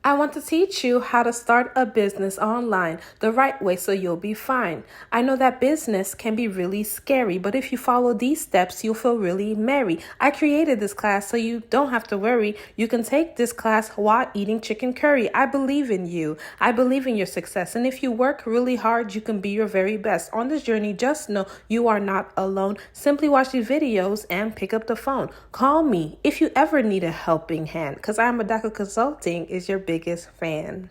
I want to teach you how to start a business online the right way so you'll be fine. I know that business can be really scary, but if you follow these steps, you'll feel really merry. I created this class so you don't have to worry. You can take this class while eating chicken curry. I believe in you. I believe in your success. And if you work really hard, you can be your very best. On this journey, just know you are not alone. Simply watch these videos and pick up the phone. Call me if you ever need a helping hand, because I'm Adaka Consulting is your biggest fan.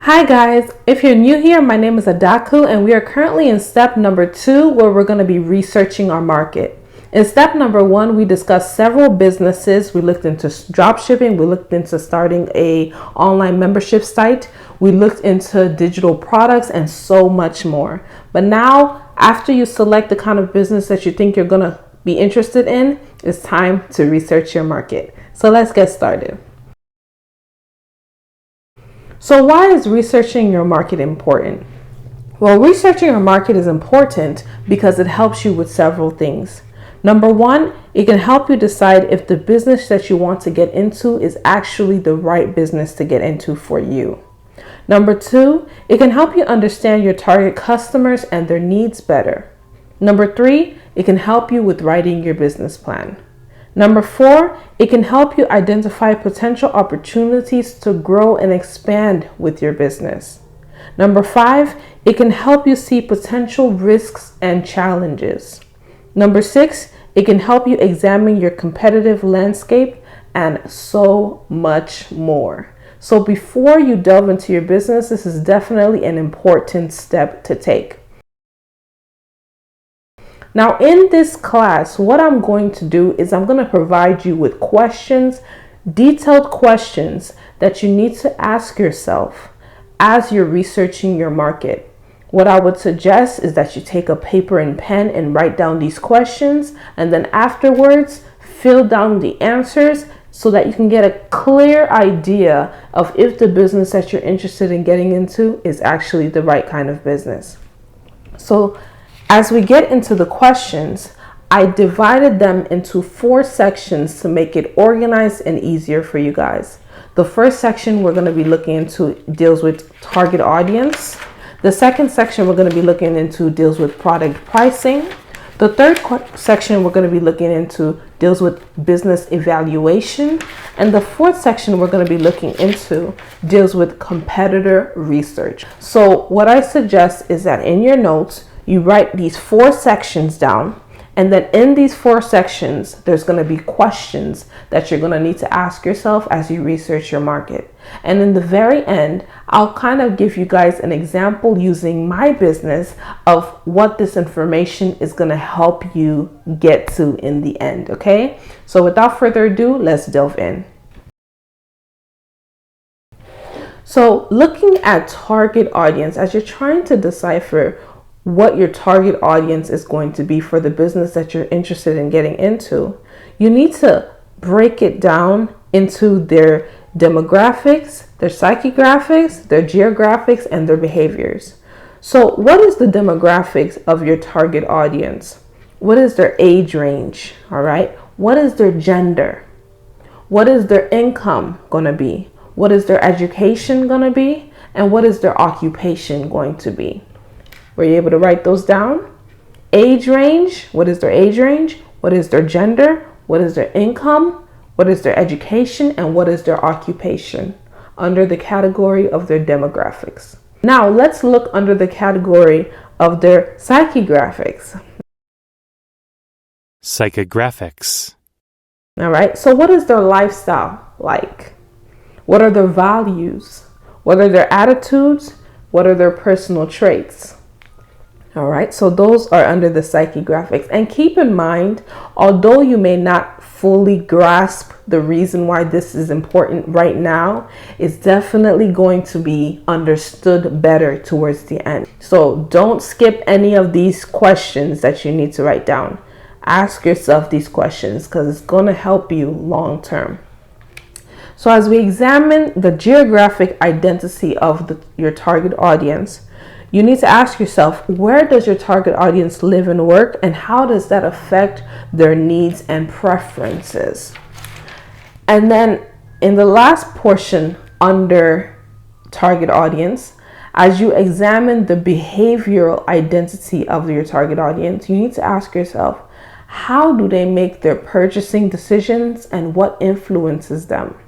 Hi guys, if you're new here, my name is Adaku and we are currently in step number 2 where we're going to be researching our market. In step number 1, we discussed several businesses. We looked into drop shipping, we looked into starting a online membership site, we looked into digital products and so much more. But now, after you select the kind of business that you think you're going to be interested in, it's time to research your market. So let's get started. So why is researching your market important? Well, researching your market is important because it helps you with several things. Number 1, it can help you decide if the business that you want to get into is actually the right business to get into for you. Number 2, it can help you understand your target customers and their needs better. Number 3, it can help you with writing your business plan. Number 4, it can help you identify potential opportunities to grow and expand with your business. Number 5, it can help you see potential risks and challenges. Number 6, it can help you examine your competitive landscape and so much more. So before you delve into your business, this is definitely an important step to take. Now in this class, what I'm going to do is I'm going to provide you with questions, detailed questions that you need to ask yourself as you're researching your market. What I would suggest is that you take a paper and pen and write down these questions, and then afterwards fill down the answers so that you can get a clear idea of if the business that you're interested in getting into is actually the right kind of business. So as we get into the questions, I divided them into 4 sections to make it organized and easier for you guys. The first section we're going to be looking into deals with target audience. The second section we're going to be looking into deals with product pricing. The third section we're going to be looking into deals with business evaluation. And the fourth section we're going to be looking into deals with competitor research. So what I suggest is that in your notes, you write these 4 sections down, and then in these 4 sections, there's going to be questions that you're going to need to ask yourself as you research your market. And in the very end, I'll kind of give you guys an example using my business of what this information is going to help you get to in the end. Okay, so without further ado, let's delve in. So looking at target audience, as you're trying to decipher what your target audience is going to be for the business that you're interested in getting into, you need to break it down into their demographics, their psychographics, their geographics, and their behaviors. So what is the demographics of your target audience? What is their age range? All right. What is their gender? What is their income going to be? What is their education going to be? And what is their occupation going to be? Were you able to write those down? Age range, what is their age range? What is their gender? What is their income? What is their education? And what is their occupation under the category of their demographics? Now let's look under the category of their psychographics. Psychographics. All right, so what is their lifestyle like? What are their values? What are their attitudes? What are their personal traits? All right, so those are under the psychographics. And keep in mind, although you may not fully grasp the reason why this is important right now, it's definitely going to be understood better towards the end. So don't skip any of these questions that you need to write down. Ask yourself these questions because it's going to help you long term. So as we examine the geographic identity of your target audience, you need to ask yourself, where does your target audience live and work, and how does that affect their needs and preferences? And then in the last portion under target audience, as you examine the behavioral identity of your target audience, you need to ask yourself, how do they make their purchasing decisions and what influences them?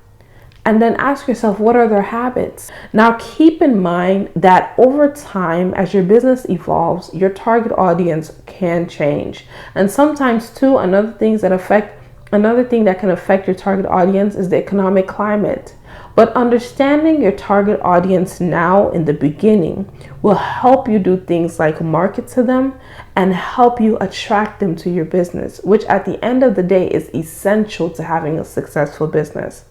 And then ask yourself, what are their habits? Now, keep in mind that over time, as your business evolves, your target audience can change. And sometimes too, another thing that can affect your target audience is the economic climate. But understanding your target audience now in the beginning will help you do things like market to them and help you attract them to your business, which at the end of the day is essential to having a successful business.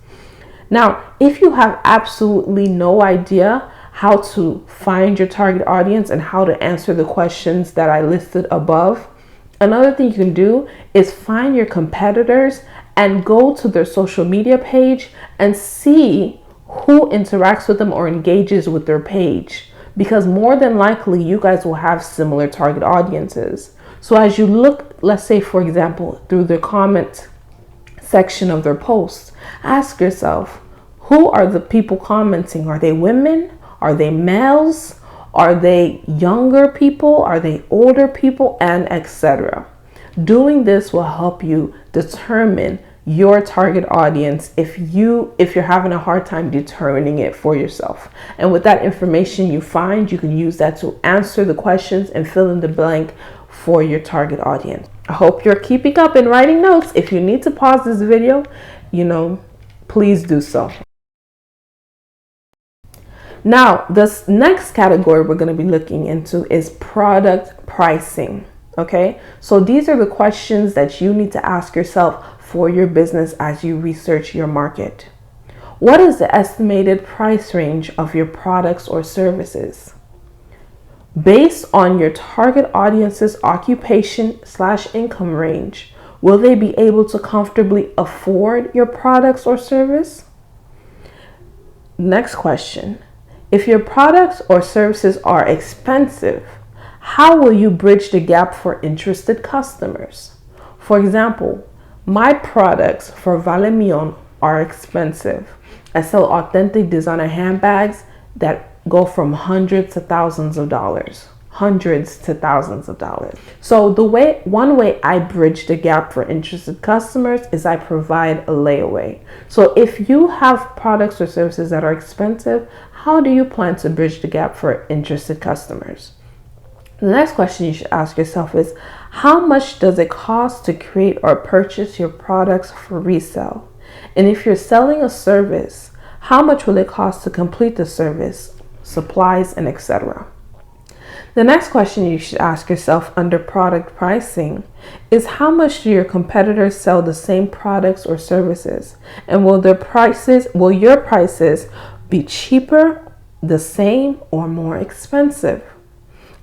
Now, if you have absolutely no idea how to find your target audience and how to answer the questions that I listed above, another thing you can do is find your competitors and go to their social media page and see who interacts with them or engages with their page, because more than likely you guys will have similar target audiences. So as you look, let's say for example, through the comment section of their posts, ask yourself, who are the people commenting? Are they women? Are they males? Are they younger people? Are they older people? And etc. Doing this will help you determine your target audience if you're having a hard time determining it for yourself. And with that information you find, you can use that to answer the questions and fill in the blank for your target audience. I hope you're keeping up and writing notes. If you need to pause this video, please do so. Now, this next category we're going to be looking into is product pricing. Okay, so these are the questions that you need to ask yourself for your business as you research your market. What is the estimated price range of your products or services? Based on your target audience's occupation/income range, will they be able to comfortably afford your products or service? Next question. If your products or services are expensive, how will you bridge the gap for interested customers? For example, my products for Valemion are expensive. I sell authentic designer handbags that go from hundreds to thousands of dollars. So one way I bridge the gap for interested customers is I provide a layaway. So if you have products or services that are expensive, how do you plan to bridge the gap for interested customers? The next question you should ask yourself is, how much does it cost to create or purchase your products for resale? And if you're selling a service, how much will it cost to complete the service, supplies, and etc.? The next question you should ask yourself under product pricing is, how much do your competitors sell the same products or services? And will your prices be cheaper, the same, or more expensive?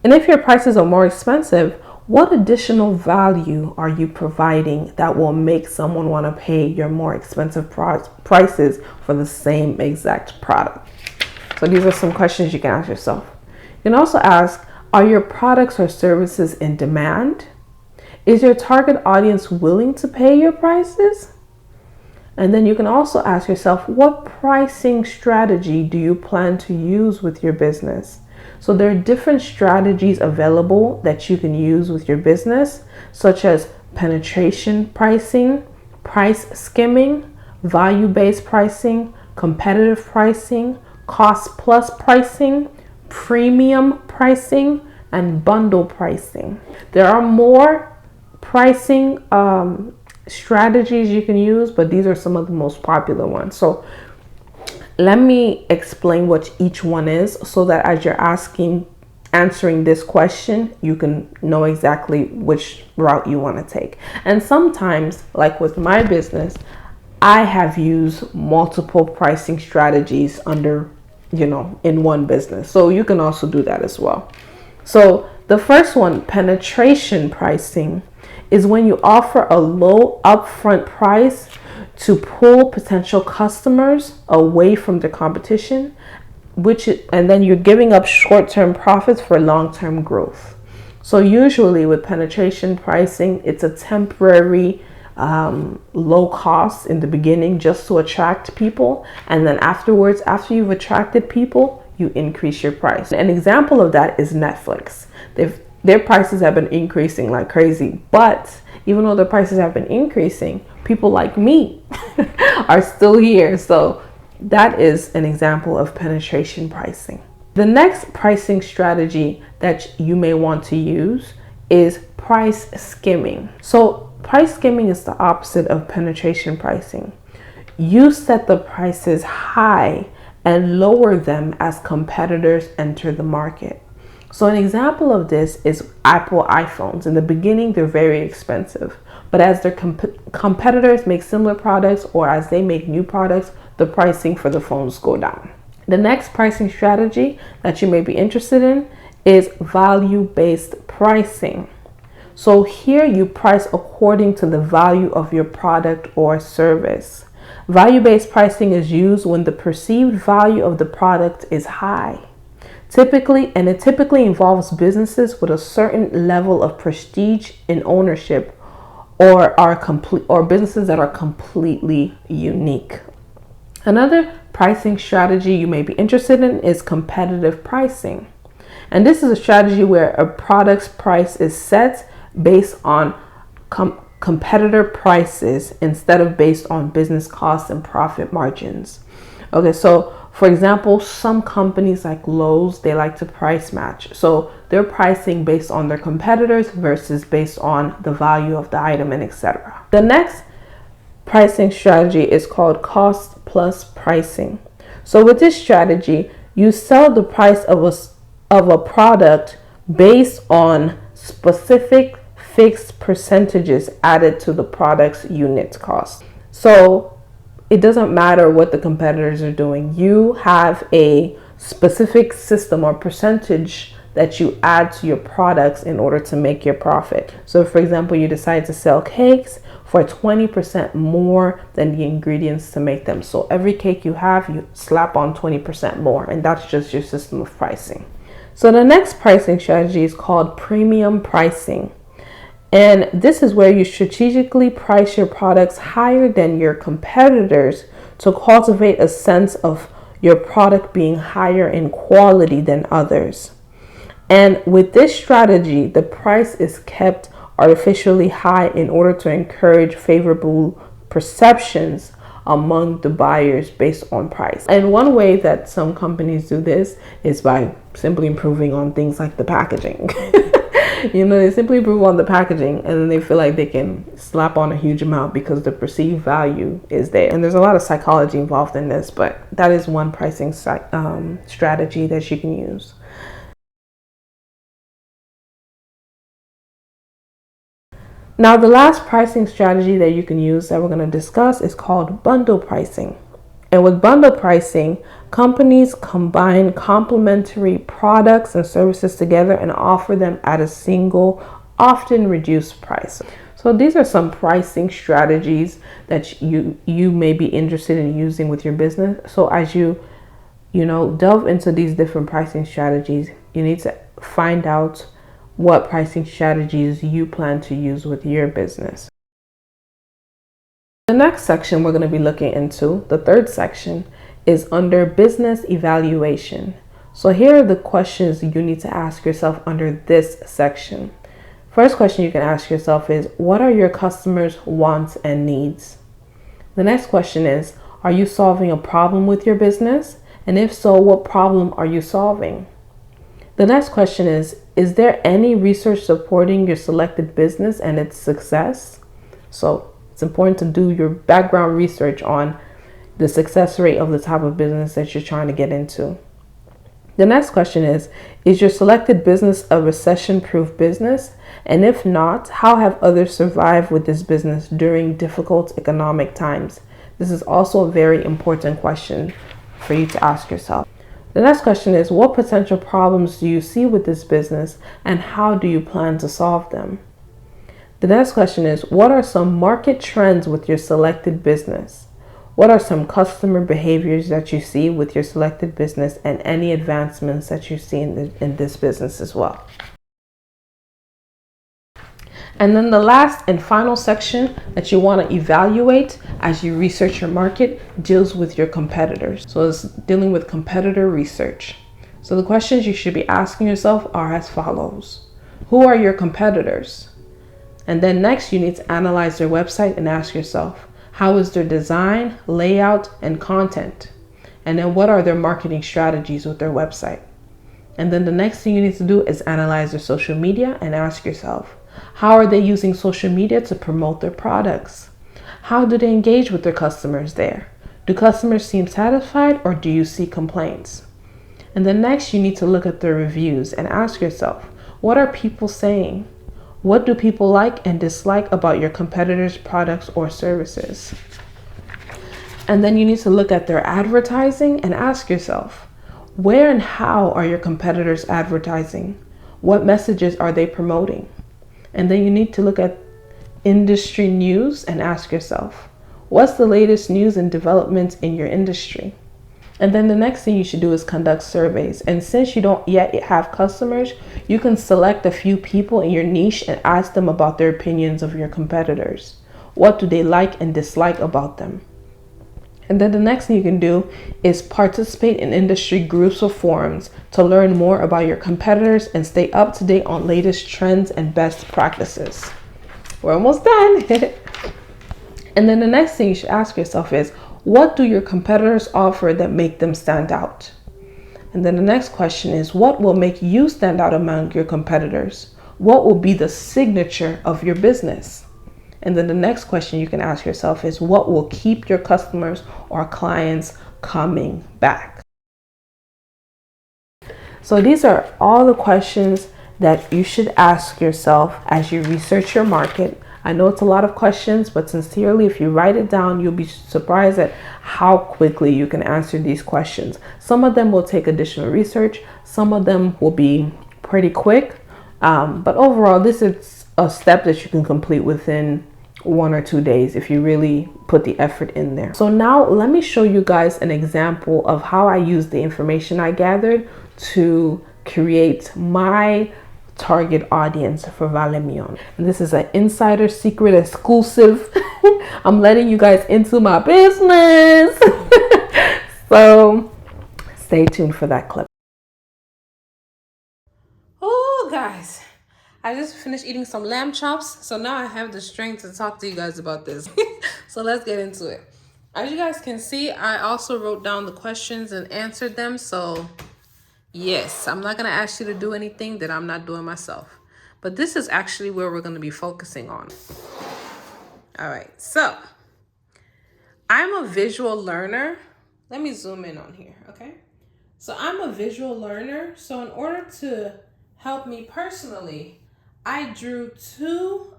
And if your prices are more expensive, what additional value are you providing that will make someone want to pay your more expensive prices for the same exact product? So these are some questions you can ask yourself. You can also ask, are your products or services in demand? Is your target audience willing to pay your prices? And then you can also ask yourself, what pricing strategy do you plan to use with your business? So there are different strategies available that you can use with your business, such as penetration pricing, price skimming, value-based pricing, competitive pricing, cost plus pricing, premium pricing, and bundle pricing. There are more pricing strategies you can use, but these are some of the most popular ones. So let me explain what each one is, so that as you're answering this question, you can know exactly which route you want to take. And sometimes, like with my business, I have used multiple pricing strategies under in one business. So you can also do that as well. So the first one, penetration pricing, is when you offer a low upfront price to pull potential customers away from the competition, and then you're giving up short-term profits for long-term growth. So usually with penetration pricing, it's a temporary low costs in the beginning just to attract people, and then afterwards, after you've attracted people, you increase your price. An example of that is Netflix. Their prices have been increasing like crazy, but even though the prices have been increasing, people like me are still here. So that is an example of penetration pricing. The next pricing strategy that you may want to use is price skimming. So price skimming is the opposite of penetration pricing. You set the prices high and lower them as competitors enter the market. So an example of this is Apple iPhones. In the beginning, they're very expensive, but as their competitors make similar products, or as they make new products, the pricing for the phones go down. The next pricing strategy that you may be interested in is value-based pricing. So here you price according to the value of your product or service. Value-based pricing is used when the perceived value of the product is high. It typically involves businesses with a certain level of prestige in ownership, or businesses that are completely unique. Another pricing strategy you may be interested in is competitive pricing. And this is a strategy where a product's price is set based on competitor prices instead of based on business costs and profit margins. Okay, so for example, some companies like Lowe's, they like to price match. So they're pricing based on their competitors versus based on the value of the item and etc. The next pricing strategy is called cost plus pricing. So with this strategy, you sell the price of a product based on specific fixed percentages added to the product's unit cost. So it doesn't matter what the competitors are doing. You have a specific system or percentage that you add to your products in order to make your profit. So for example, you decide to sell cakes for 20% more than the ingredients to make them. So every cake you have, you slap on 20% more, and that's just your system of pricing. So the next pricing strategy is called premium pricing. And this is where you strategically price your products higher than your competitors to cultivate a sense of your product being higher in quality than others. And with this strategy, the price is kept artificially high in order to encourage favorable perceptions among the buyers based on price. And one way that some companies do this is by simply improving on things like the packaging. They simply improve on the packaging, and then they feel like they can slap on a huge amount because the perceived value is there. And there's a lot of psychology involved in this, but that is one pricing strategy that you can use. Now, the last pricing strategy that you can use that we're going to discuss is called bundle pricing. And with bundle pricing, companies combine complementary products and services together and offer them at a single, often reduced price. So these are some pricing strategies that you may be interested in using with your business. So as you delve into these different pricing strategies, you need to find out what pricing strategies you plan to use with your business. The next section we're going to be looking into, the third section, is under business evaluation. So here are the questions you need to ask yourself under this section. First question you can ask yourself is, what are your customers' wants and needs? The next question is, are you solving a problem with your business? And if so, what problem are you solving? The next question is there any research supporting your selected business and its success? So it's important to do your background research on the success rate of the type of business that you're trying to get into. The next question is your selected business a recession-proof business? And if not, how have others survived with this business during difficult economic times? This is also a very important question for you to ask yourself. The next question is, what potential problems do you see with this business and how do you plan to solve them? The next question is, what are some market trends with your selected business? What are some customer behaviors that you see with your selected business and any advancements that you see in this business as well? And then the last and final section that you want to evaluate as you research your market deals with your competitors. So it's dealing with competitor research. So the questions you should be asking yourself are as follows. Who are your competitors? And then next you need to analyze their website and ask yourself, how is their design, layout, and content? And then what are their marketing strategies with their website? And then the next thing you need to do is analyze their social media and ask yourself, how are they using social media to promote their products? How do they engage with their customers there? Do customers seem satisfied or do you see complaints? And then next you need to look at their reviews and ask yourself, what are people saying? What do people like and dislike about your competitors' products or services? And then you need to look at their advertising and ask yourself, where and how are your competitors advertising? What messages are they promoting? And then you need to look at industry news and ask yourself, what's the latest news and developments in your industry? And then the next thing you should do is conduct surveys. And since you don't yet have customers, you can select a few people in your niche and ask them about their opinions of your competitors. What do they like and dislike about them? And then the next thing you can do is participate in industry groups or forums to learn more about your competitors and stay up to date on latest trends and best practices. We're almost done. And then the next thing you should ask yourself is, what do your competitors offer that make them stand out? And then the next question is, what will make you stand out among your competitors? What will be the signature of your business? And then the next question you can ask yourself is, what will keep your customers or clients coming back? So these are all the questions that you should ask yourself as you research your market. I know it's a lot of questions, but sincerely, if you write it down, you'll be surprised at how quickly you can answer these questions. Some of them will take additional research. Some of them will be pretty quick. But overall, this is a step that you can complete within 1 or 2 days if you really put the effort in there. So now let me show you guys an example of how I use the information I gathered to create my target audience for Valemion. And this is an insider secret exclusive. I'm letting you guys into my business. So stay tuned for that clip. Oh, guys, I just finished eating some lamb chops, so now I have the strength to talk to you guys about this. So let's get into it. As you guys can see, I also wrote down the questions and answered them. So yes, I'm not going to ask you to do anything that I'm not doing myself. But this is actually where we're going to be focusing on. All right, so I'm a visual learner. Let me zoom in on here, okay? So I'm a visual learner. So in order to help me personally, I drew 2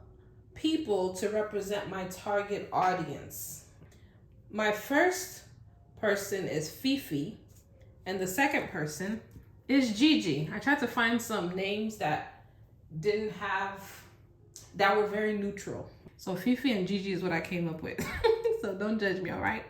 people to represent my target audience. My first person is Fifi, and the second person is Gigi. I tried to find some names that that were very neutral. So Fifi and Gigi is what I came up with. So don't judge me, all right?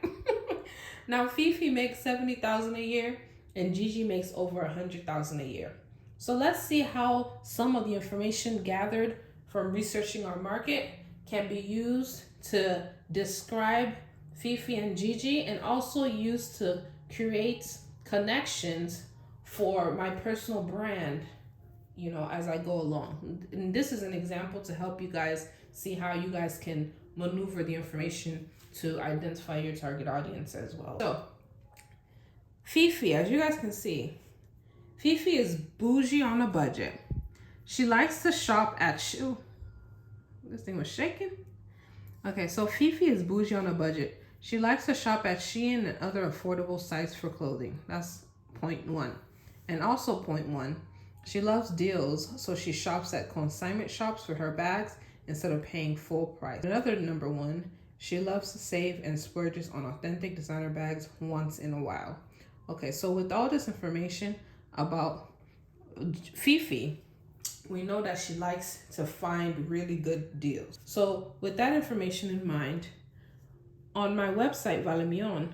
Now Fifi makes $70,000 a year and Gigi makes over $100,000 a year. So let's see how some of the information gathered from researching our market can be used to describe Fifi and Gigi, and also used to create connections for my personal brand, you know, as I go along. And this is an example to help you guys see how you guys can maneuver the information to identify your target audience as well. So Fifi, as you guys can see, Fifi is bougie on a budget. She likes to shop at this thing was shaking. Okay, so Fifi is bougie on a budget. She likes to shop at Shein and other affordable sites for clothing. That's point 1. And also point 1, she loves deals, so she shops at consignment shops for her bags instead of paying full price. Another number 1, she loves to save and splurges on authentic designer bags once in a while. Okay, so with all this information about Fifi, we know that she likes to find really good deals. So with that information in mind, on my website, Valemion,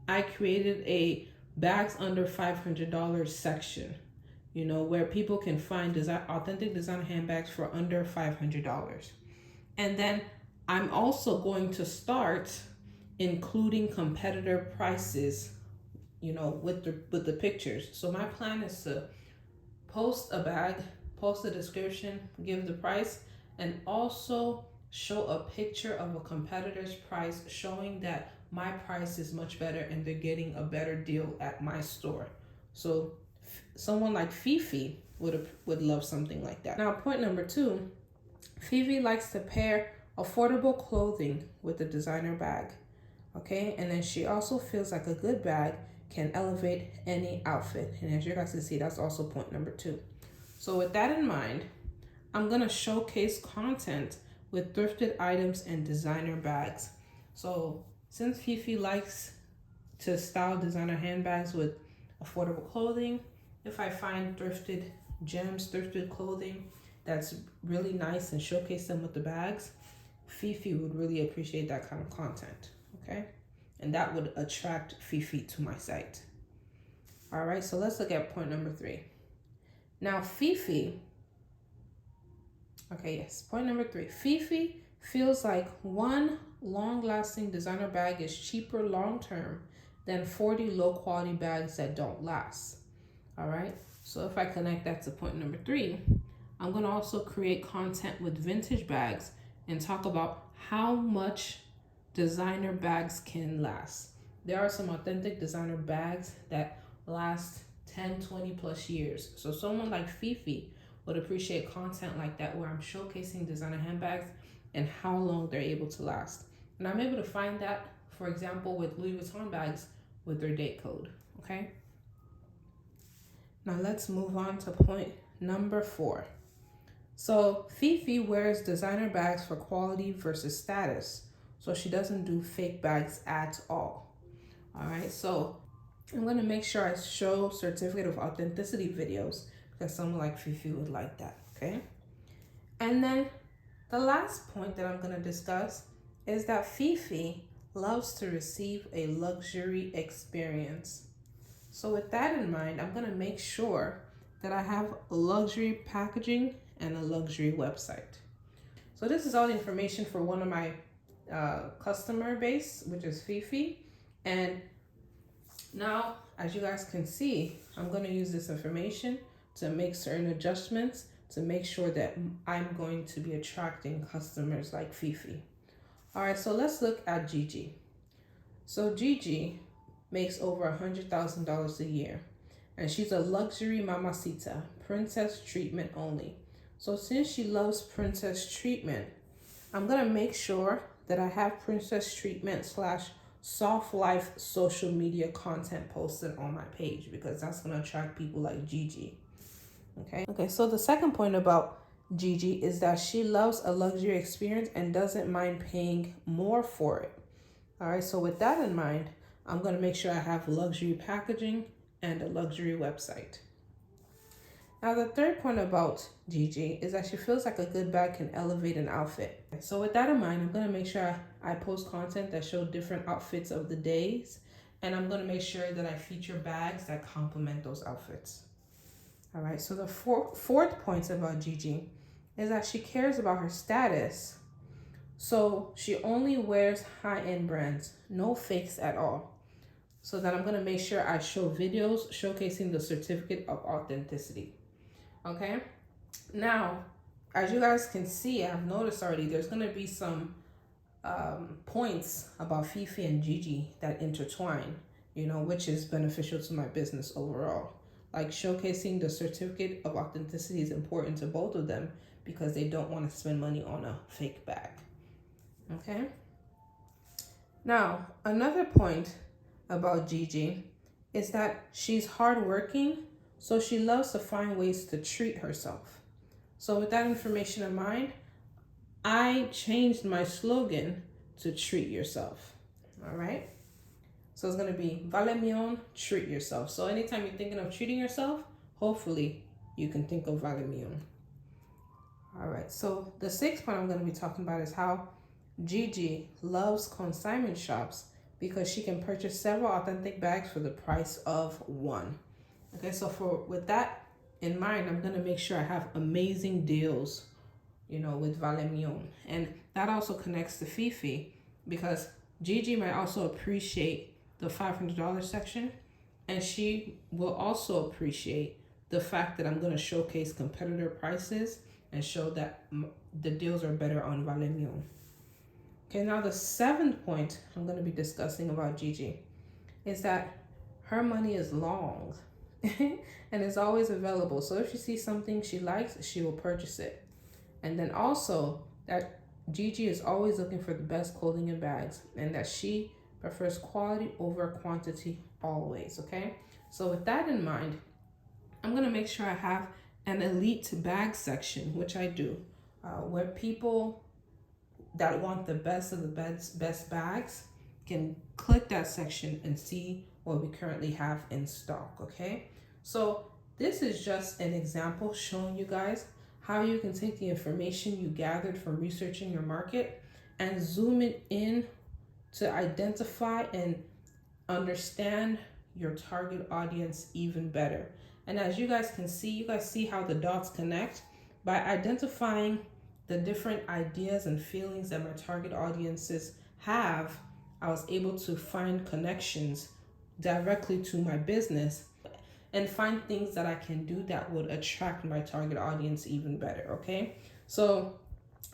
I created a bags under $500 section. you know, where people can find authentic designer handbags for under $500. And then I'm also going to start including competitor prices, you know, with the pictures. So my plan is to post a bag, post a description, give the price, and also show a picture of a competitor's price showing that my price is much better and they're getting a better deal at my store. So someone like Fifi would love something like that. Now, point number 2, Fifi likes to pair affordable clothing with a designer bag. Okay, and then she also feels like a good bag can elevate any outfit. And as you guys can see, that's also point number 2. So with that in mind, I'm gonna showcase content with thrifted items and designer bags. So since Fifi likes to style designer handbags with affordable clothing, if I find thrifted gems, thrifted clothing that's really nice and showcase them with the bags, Fifi would really appreciate that kind of content, okay? And that would attract Fifi to my site. All right, so let's look at point number 3. Now Fifi, point number 3. Fifi feels like one long-lasting designer bag is cheaper long-term than 40 low-quality bags that don't last. All right, so if I connect that to point number 3, I'm gonna also create content with vintage bags and talk about how much designer bags can last. There are some authentic designer bags that last 10, 20 plus years. So someone like Fifi would appreciate content like that where I'm showcasing designer handbags and how long they're able to last. And I'm able to find that, for example, with Louis Vuitton bags with their date code, okay? Now let's move on to point number 4. So Fifi wears designer bags for quality versus status. So she doesn't do fake bags at all. All right, so I'm gonna make sure I show certificate of authenticity videos because someone like Fifi would like that, okay? And then the last point that I'm gonna discuss is that Fifi loves to receive a luxury experience. So with that in mind, I'm gonna make sure that I have luxury packaging and a luxury website. So this is all the information for one of my customer base, which is Fifi. And now, as you guys can see, I'm going to use this information to make certain adjustments to make sure that I'm going to be attracting customers like Fifi. All right, so let's look at Gigi. So Gigi makes over $100,000 a year, and she's a luxury mamacita, princess treatment only. So since she loves princess treatment, I'm gonna make sure that I have princess treatment / soft life social media content posted on my page because that's gonna attract people like Gigi. Okay, so the second point about Gigi is that she loves a luxury experience and doesn't mind paying more for it. All right, so with that in mind, I'm gonna make sure I have luxury packaging and a luxury website. Now, the third point about Gigi is that she feels like a good bag can elevate an outfit. So with that in mind, I'm gonna make sure I post content that show different outfits of the days, and I'm gonna make sure that I feature bags that complement those outfits. All right, so the fourth point about Gigi is that she cares about her status. So she only wears high-end brands, no fakes at all. So that I'm gonna make sure I show videos showcasing the certificate of authenticity. Okay, now, as you guys can see, I've noticed already, there's gonna be some points about Fifi and Gigi that intertwine, you know, which is beneficial to my business overall. Like showcasing the certificate of authenticity is important to both of them because they don't want to spend money on a fake bag. Okay. Now, another point about Gigi is that she's hardworking, so she loves to find ways to treat herself. So with that information in mind, I changed my slogan to treat yourself. All right. So it's going to be Vale Mion, treat yourself. So anytime you're thinking of treating yourself, hopefully you can think of Vale Mion. All right. So the sixth point I'm going to be talking about is how Gigi loves consignment shops because she can purchase several authentic bags for the price of one. Okay. So with that in mind, I'm going to make sure I have amazing deals, you know, with Valemion. And that also connects to Fifi, because Gigi might also appreciate the $500 section, and she will also appreciate the fact that I'm going to showcase competitor prices and show that the deals are better on Valemion. Okay, now the 7th point I'm going to be discussing about Gigi is that her money is long and is always available. So if she sees something she likes, she will purchase it. And then also that Gigi is always looking for the best clothing and bags, and that she prefers quality over quantity always, okay? So with that in mind, I'm gonna make sure I have an elite bag section, which I do, where people that want the best of the best bags can click that section and see what we currently have in stock, okay? So this is just an example showing you guys how you can take the information you gathered from researching your market and zoom it in to identify and understand your target audience even better. And as you guys can see, you guys see how the dots connect. By identifying the different ideas and feelings that my target audiences have, I was able to find connections directly to my business and find things that I can do that would attract my target audience even better, okay? So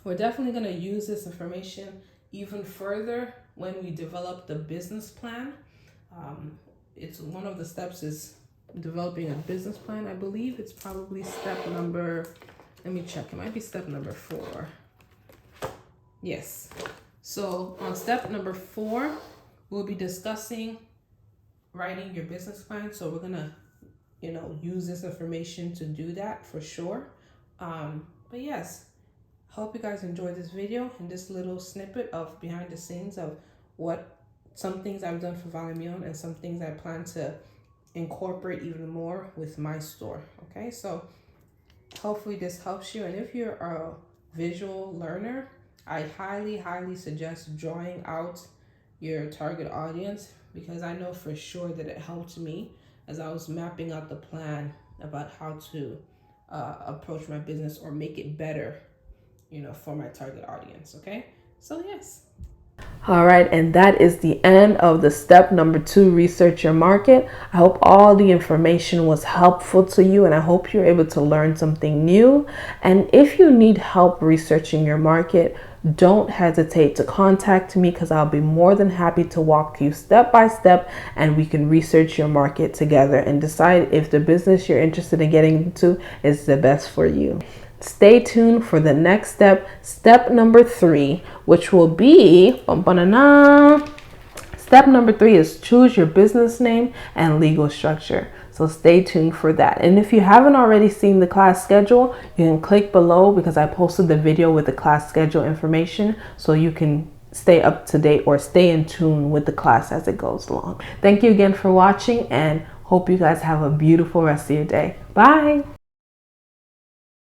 we're definitely gonna use this information even further when we develop the business plan. It's one of the steps is developing a business plan. I believe it's probably step number, let me check, it might be step number 4. Yes. So on step number 4, we'll be discussing writing your business plan. So we're gonna, you know, use this information to do that for sure. But yes, hope you guys enjoyed this video and this little snippet of behind the scenes of what some things I've done for Valemion and some things I plan to incorporate even more with my store. Okay, so hopefully this helps you. And if you're a visual learner, I highly suggest drawing out your target audience, because I know for sure that it helped me as I was mapping out the plan about how to approach my business or make it better, you know, for my target audience. Okay, so yes. All right, and that is the end of the step number 2, research your market. I hope all the information was helpful to you, and I hope you're able to learn something new. And if you need help researching your market, don't hesitate to contact me, because I'll be more than happy to walk you step by step, and we can research your market together and decide if the business you're interested in getting into is the best for you. Stay tuned for the next step, step number 3, which will be, step number 3 is choose your business name and legal structure. So stay tuned for that. And if you haven't already seen the class schedule, you can click below, because I posted the video with the class schedule information, so you can stay up to date or stay in tune with the class as it goes along. Thank you again for watching, and hope you guys have a beautiful rest of your day. Bye.